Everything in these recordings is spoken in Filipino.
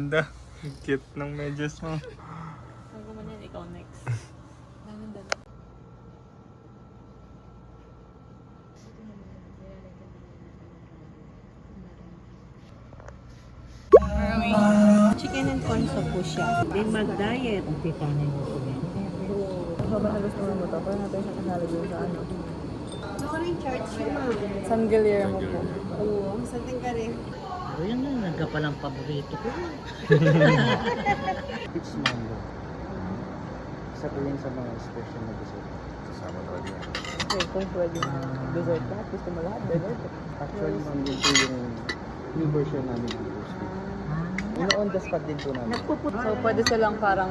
ganda. Cute ng medyas mo. Ang guman yan, ikaw next. Daming dala. Where are we? Chicken and corn soup po siya. Hindi mag-diet. Ang titanay mo ko yan. Sobrang halos naman mo to. Parang natin siya kasali dun sa ano. Ako rin charge mo, ma'am. San Guillermo po. Oo, something ka rin. O yan na, nagkapalang paborito ko. Peach mango. Isa po yun sa mga special na dessert. Kasama talaga yan. Okay, kung pwede na dessert ka, gusto mo lahat, dessert. Actually, ma'am, yun po yung new version namin ng roasted. Yung on the spot din po namin. So, pwede silang parang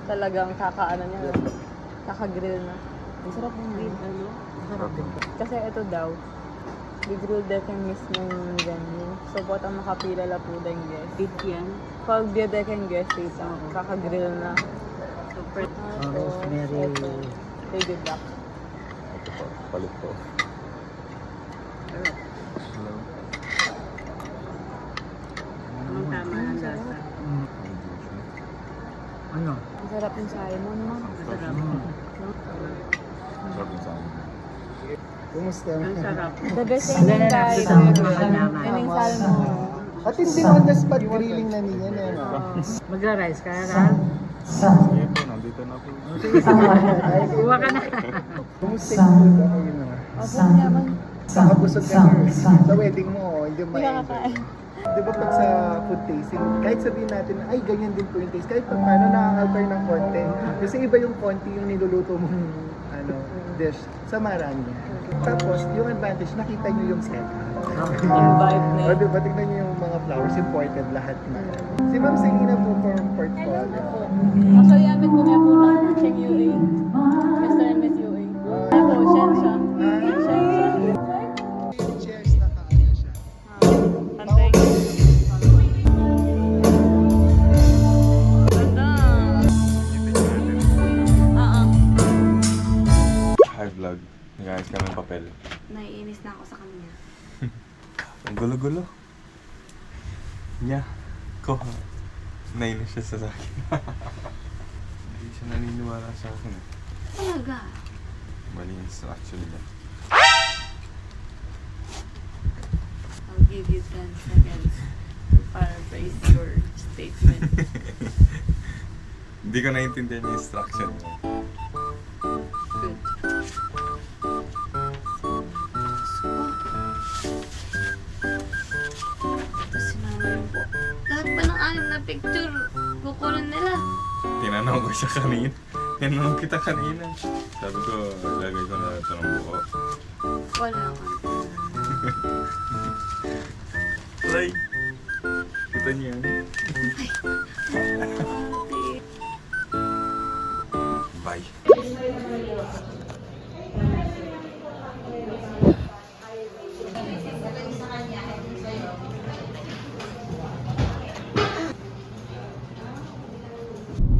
talagang kakaano niya. Kaka-grill na. Ang sarap ng grill, ano? Sarap din po. Kasi ito daw, di-grill decken mismo yung venue. So, buat ang makapila la po din guest. Beef yan. Pag decken guest dito, kaka-grill na. Super. Ito. Rosemary. Baby black. Ito po, palit po. Hello. Anong tama ang lasa? Ano? Ang sarap yung salmon mo. Masarap. Sarap yung salmon. Kumusta? Ang sarap. The best thing yung guys. Sa mga halaman. And yung salmon. At hindi on the spot grilling na niya na yun. Magra-rice ka, Ral? Sige po, nandito na po. Kuha ka na. Kumusta yung food? Ako yun na. Okay naman. Nakabusog ka na. Sa wedding mo, hindi mo Hindi ka ma-enjoy. kakain. Di ba pag sa food tasting, kahit sabihin natin, ay ganyan din po yung taste, kahit pag paano nakaka-alter ng konti. Kasi iba yung konti yung niluluto mong dish sa marami. Tapos, yung advantage, nakita nyo yung setup. Yung vibe na O yun. diba, tignan nyo yung mga flowers, imported lahat na. Si Ma'am Selena po for portfolio. Actually, amin ko may muna ng Cheng UA. Mr. and Miss UA. Ay po, Shen siya. Shen siya. Cheers, nakaano siya. Panteng. Ganda. Hi vlog. Nagayos kami ng papel. Naiinis na ako sa kanya. Ang gulo-gulo. Niya. Ko. Nainis siya sa akin. Hindi siya naniniwala sa akin. Talaga? Mali yung instruction niya. I'll give you 10 seconds to paraphrase your statement. Hindi ko naintindihan yung instruction niya. Good. Ito si Mama yun po. Lahat pa ng 6 na picture, kukunin nila. Tinanong ko siya kanina. Tinanong kita kanina. Sabi ko, lagay ko na ito ng buo. Wala kang Like, kita niyo yan. Bye.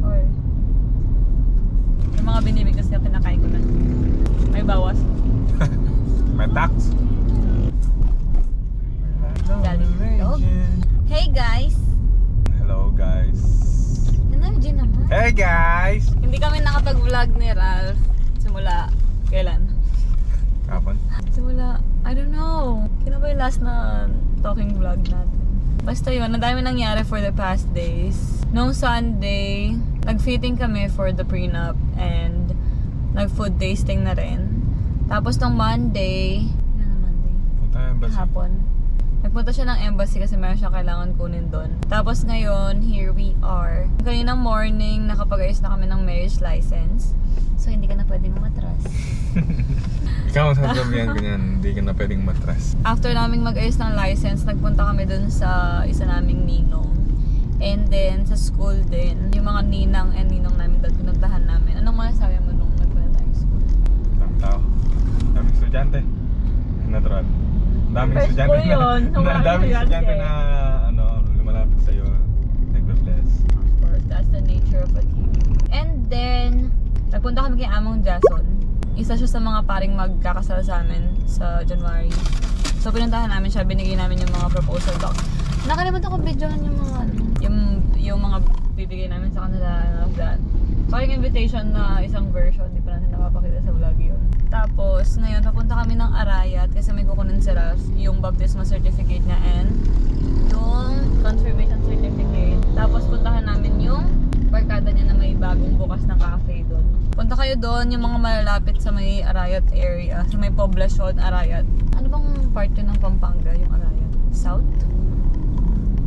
Oy. Yung mga binibig kasi pinakain ko na. May bawas. My tax. galing dog. Hey guys! Hello guys. Energy naman. Hey guys! Hindi kami nakapag-vlog ni Ralph. Simula, kailan? Kapon? Simula, I don't know. Kino ba yung last na talking vlog natin? Basta yun, ang dami nangyari for the past days. Noong Sunday, nag-fitting kami for the prenup and nag-food tasting na rin. Tapos nung Monday, ano na Monday? Punta yan ba? Hapon. Nagpunta siya ng embassy kasi meron siya kailangan kunin doon. Tapos ngayon, here we are. Kaninang morning, nakapag-ayos na kami ng marriage license. So, hindi ka na pwedeng matras. Ikaw ang sasabihan ko niyan, hindi ka na pwedeng matras. After naming mag-ayos ng license, nagpunta kami dun sa isa naming ninong. And then, sa school din, yung mga ninang and ninong namin doon, pinuntahan namin. Anong masasabi mo nung nagpunta tayo sa school? Daming tao. Daming estudyante. Natural. Daming First estudyante ko yun. Sobrang daming estudyante estudyante. na lumalapit sa'yo. Nagbe-bless. Of course, that's the nature of a kid. And then, nagpunta kami kay Among Jason. Isa siya sa mga paring magkakasal sa amin sa January. So, pinuntahan namin siya, binigay namin yung mga proposal doc. Nakalimutan ko videohan yung mga, ibibigay namin sa kanila and all of that. So yung invitation na isang version, di pa natin napapakita sa vlog yun. Tapos ngayon papunta kami ng Arayat kasi may kukunin si Raf yung baptismal certificate niya and yung confirmation certificate. Tapos puntahan namin yung barkada niya na may bagong bukas na cafe doon. Punta kayo doon, yung mga malalapit sa may Arayat area, sa may Poblacion, Arayat. Ano bang part yun ng Pampanga, yung Arayat? South?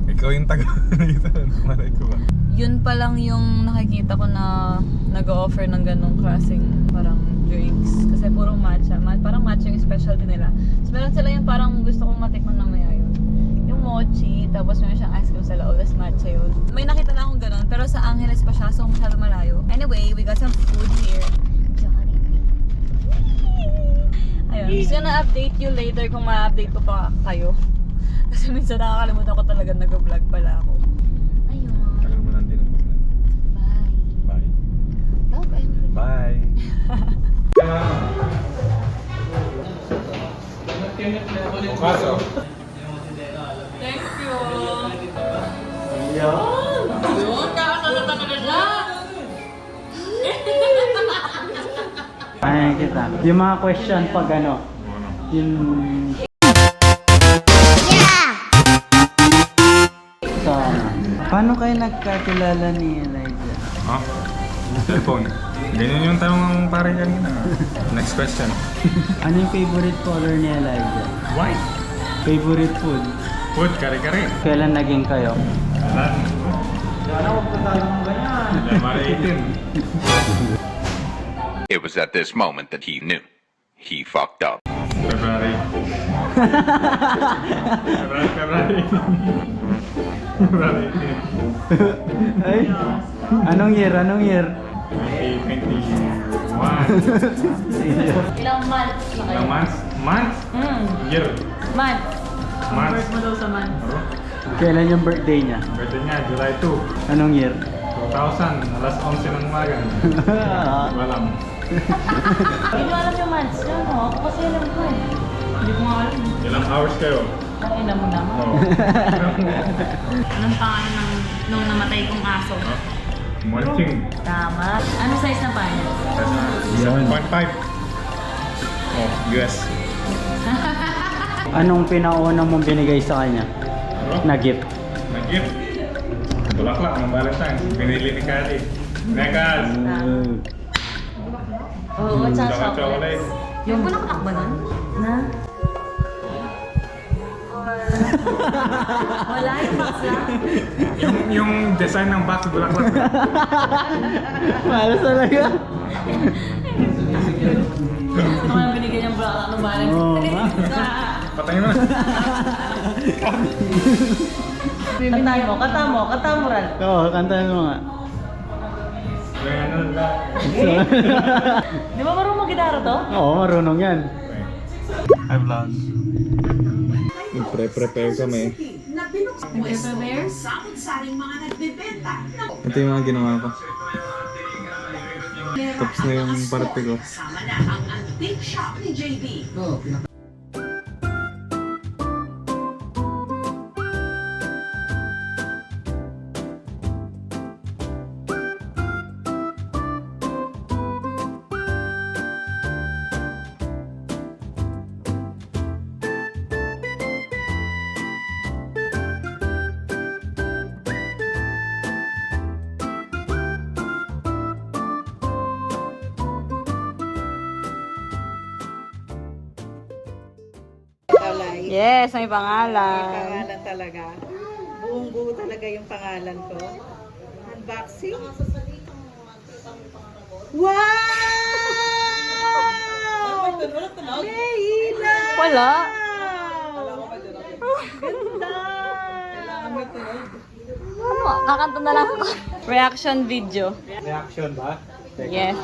Ikaw yung taga dito. Malay ko ba? Yun pa lang yung nakikita ko na nag-o-offer ng ganong klaseng parang drinks. Kasi puro matcha. Parang matcha yung specialty nila. So meron sila yung parang gusto kong matikman na maya yun. Yung mochi, tapos meron siyang ice cream sa loob, tapos matcha yun. May nakita lang akong ganon, pero sa Angeles pa siya, so masyado malayo. Anyway, we got some food here. Jollibee. Ayun, just gonna update you later kung ma-update ko pa kayo. Kasi minsan nakakalimutan ko talaga nag-vlog pala ako. Ayun. Tagal mo lang din ang vlog. Bye. Bye. Love and Bye. Kaso. thank you. Yun, kakasalata ka na siya. Ay, kita. Yung mga question pag ano, yung... So, paano kayo nagkakilala ni Elijah? Ha? Cellphone. Ganyan yung tanong ng pare kanina. Next question. Ano yung favorite color ni Elijah? White. Favorite food? Food, kare-kare. Kailan naging kayo? Alam. Sana huwag ka tayo ng ganyan. Lamar 18. It was at this moment that he knew. He fucked up. February. February 18. February 18. Ay, anong year? 2021. Ilang months na kayo? Ilang months? Months? Year. Months. Months. Birth mo daw sa months. Ano? Kailan yung birthday niya? Birthday niya, July 2. Anong year? 2000. Alas 11 ng umaga. Walang. Hindi mo alam yung months yun, no? Ako kasi alam ko eh. Hindi ko nga alam. Ilang hours kayo? Ang ina mo naman. Oo. Anong pangalan ng nung namatay kong aso? Mulching. Tama. Ano size na paa niya? 7.5. Oh, US. Anong pinauna mong binigay sa kanya? Ano? Na gift? Nag-gift. Bulaklak ng Valentine's. Binili ni Kali. Nekas. Oo, tsaka Tsaka chocolate. Yung bulaklak ba nun? Na? Wala yung box lang. Yung design ng box bulaklak. Malas talaga. Ano nga binigyan niyang bulaklak ng balang? Oo, ma. Patayin mo na. Kata mo, Ral. Oo, kantahan mo nga. Ganun lang. Di ba marunong mag-gitara to? Oo, marunong yan. Hi vlog. Pre-prepare kami. Nag-prepare? Ito yung mga ginawa ko. Tapos na yung parte ko. Talay. Yes, may May pangalan. pangalan talaga. Buong buo talaga yung pangalan ko. Unboxing. Wow! May ilaw! Wala. Ganda! Ano? Kakanta na lang ako. Reaction video. Reaction ba? Yes.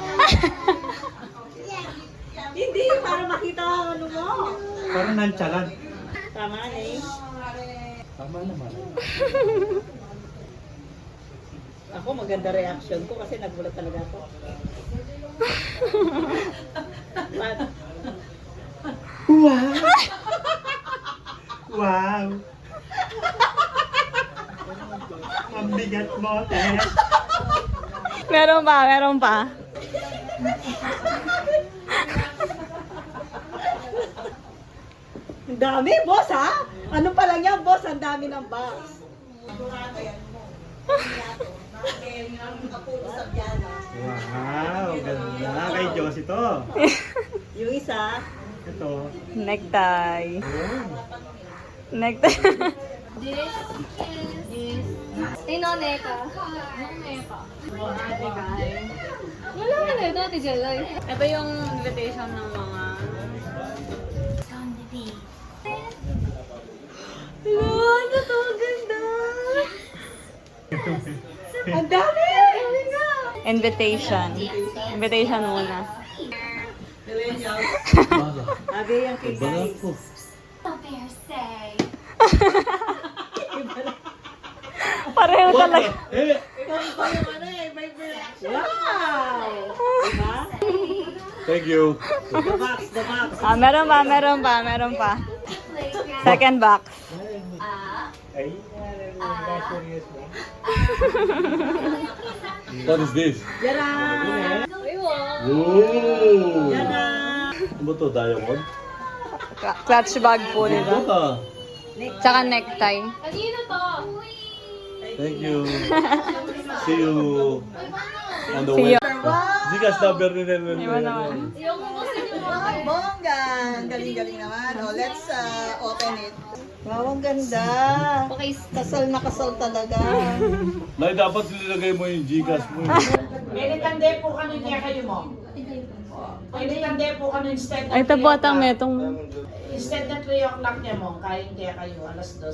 Hindi, para makita ang ano mo. Parang nonchalant. Tama eh. Tama naman. Ako maganda reaction ko kasi nagulat talaga ako. But, Wow! Wow! bigat mo, te. Meron pa, meron pa. Ang dami, boss, ha? Ano pa lang yan, boss? Ang dami ng box. Wow, ganda. Kay Diyos ito. Yung isa, Ito. Necktie. Necktie. This is Tinoneka. Wala ka na ito, Ate Jelay. Ito yung invitation ng mga... Lord, ito ang ganda. Ang dami! Invitation. Invitation muna. Sabi yung kay guys. Pareho talaga. Ikaw yung ano eh, may wow! Diba? Thank you. The box, the box. Ah, meron pa, meron pa, meron pa. Second box. Ay, what is this? Yara! Ooh! Yara! Ano ba to? Diamond? Clutch bag po Ito nila. ka. Tsaka necktie. Kanino to? Thank you. See you on the See way. you. Gcash number ni Nel. Iwan naman. Yung kukusin yung mga Bongga! Ang galing-galing naman. Oh, let's open it. Wow, ang ganda. Okay, Kasal na kasal talaga. Nay, dapat nilagay mo yung Gcash mo. Minitande po kami kaya kayo mo. Minitande po kami instead Ay, ito po atang metong. Instead na 3 o'clock niya mo, kain kaya kayo, alas 2.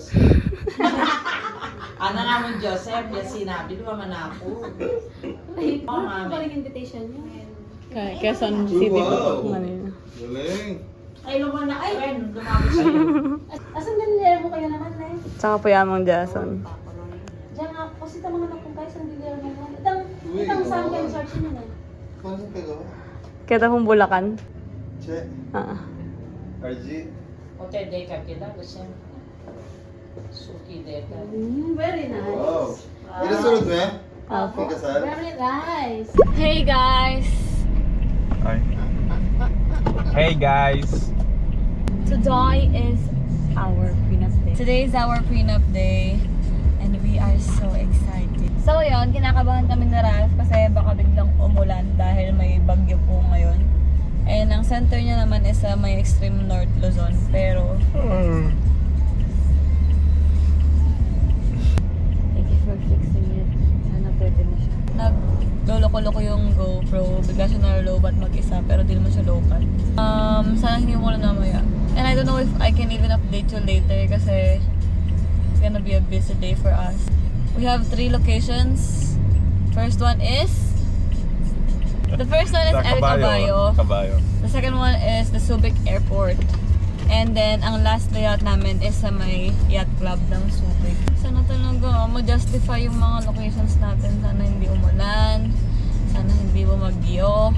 Ano nga mo, Joseph, yan sinabi, di ba manako? Oo, mami. invitation niyo. Quezon City po. Manila. Ay, lumana, ay, Ren, lumabas siya. Asan nililero mo kayo naman, Nay? Tsaka po yamang Jason. Diyan nga, kasi ito mga nakong kayo sa nililero mo naman. Itang saan kayo search nyo na? Kita pong Bulacan. Che, Ah. RG. O, te, deka kila, kasi suki deka. Very nice. Wow. Pinasunod mo yan? Opo. Kasal? Very nice. Hey guys! Hi. Hey guys! Today is our prenup day. Today is our prenup day and we are so excited. So yun, kinakabahan kami na Ralph kasi baka biglang umulan dahil may bagyo po ngayon. And ang center niya naman is sa may extreme north Luzon. Pero thank you for fixing it. Sana pwede na siya. Nagloloko-loko yung GoPro. Bigla siya na-lobat mag-isa pero di naman siya local. Sana hindi mo na mamaya. And I don't know if I can even update you later kasi it's gonna be a busy day for us. We have 3 locations. First one is El Caballo. Caballo. The second one is the Subic Airport. And then, ang last layout namin is sa may yacht club ng Subic. Sana talaga ma-justify yung mga locations natin. Sana hindi umulan. Sana hindi bumagyo.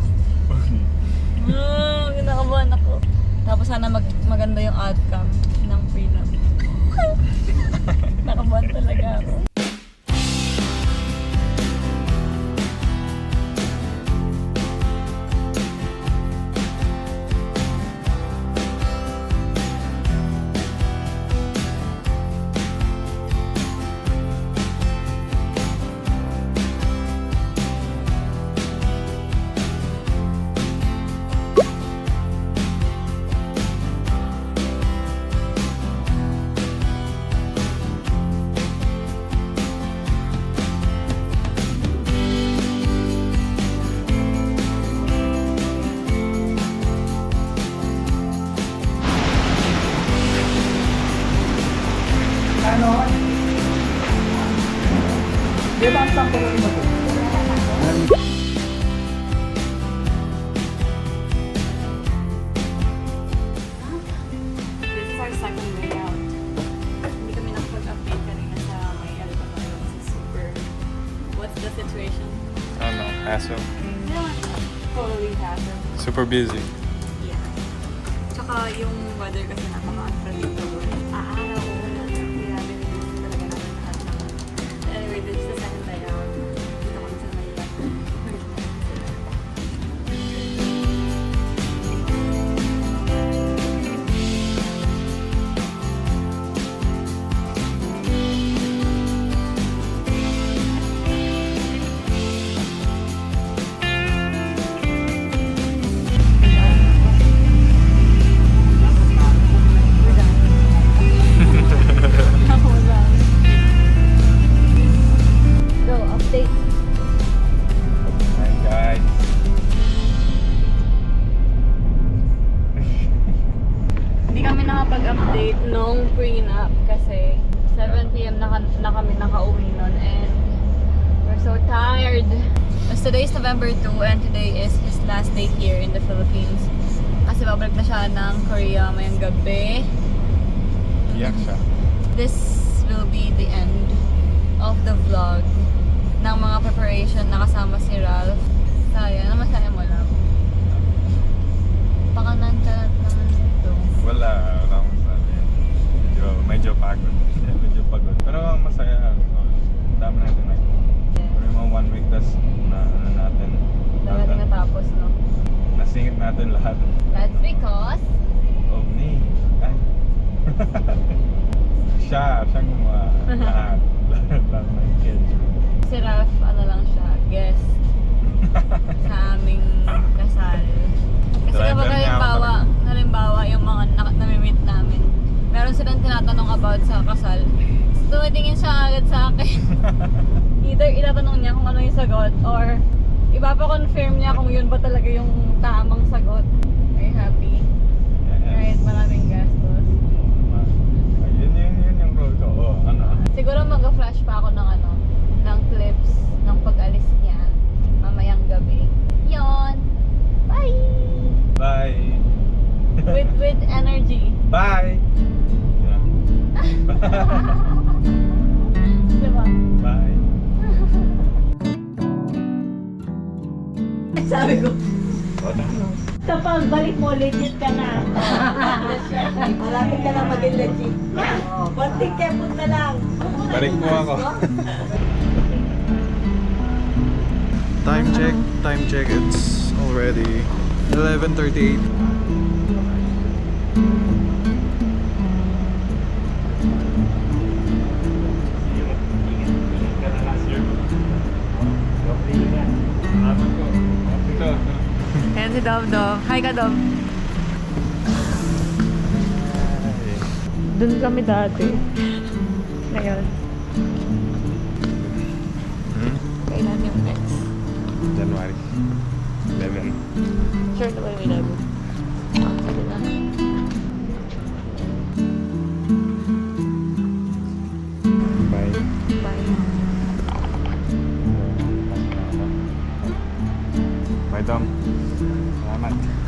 Kinakabahan ako. Tapos sana maganda yung outcome ng prenup. Nakabahan talaga ako. This is our second layout. Hindi kami nakapag-update kanina sa may El Caballo kasi super... What's the situation? I don't know. Hassle. Totally hassle. Super busy. Yeah. Tsaka yung weather kasi napaka-unpredictable. Aaraw, ulan. Kaya binibigyan talaga namin lahat ng... Anyway, this is the prenup kasi 7 p.m. na kami nakauwi nun and we're so tired. As today is November 2 and today is his last day here in the Philippines. Kasi babalik na siya ng Korea mayang gabi. Iyak siya. This will be the end of the vlog ng mga preparation na kasama si Ralph. Sayang, masaya mo lang. Pakanantalat naman ito. Wala akong sabi. Medyo pagod. Medyo pagod. Pero ang masaya, ang dami natin na. Pero yung mga 1 week, tas na ano natin. Dami natin natapos, no? Nasingit natin lahat. That's because Of me. Ay. Siya gumawa. Lahat. Lahat ng kids. si Ralph, ano lang siya, guest sa aming kasal. Kasi Driver kapag niya ako halimbawa yung mga nami-meet namin, meron silang tinatanong about sa kasal. So, tumitingin siya agad sa akin. Either itatanong niya kung ano yung sagot or ipapakonfirm niya kung yun ba talaga yung tamang sagot. Are you happy? Right, maraming gastos. Yun yung role ko. Oh, ano? Siguro mag-flash pa ako ng clips ng pag-alis niya mamayang gabi. Yon. Bye! Bye! With energy. Bye! Yeah. Diba? Bye! Sabi ko, kapag balik mo, legit ka na. Malapit ka na maging legit. Konting kepot na lang. Balik mo ako. Time check, it's already 11:38. Ayan si Dov Dov. Hi ka, Dov. Doon kami dati. Ngayon. Kailan yung next? January 11. Sure na ba yung 11? Sige na. Bye. Bye. Bye, Dom. Salamat.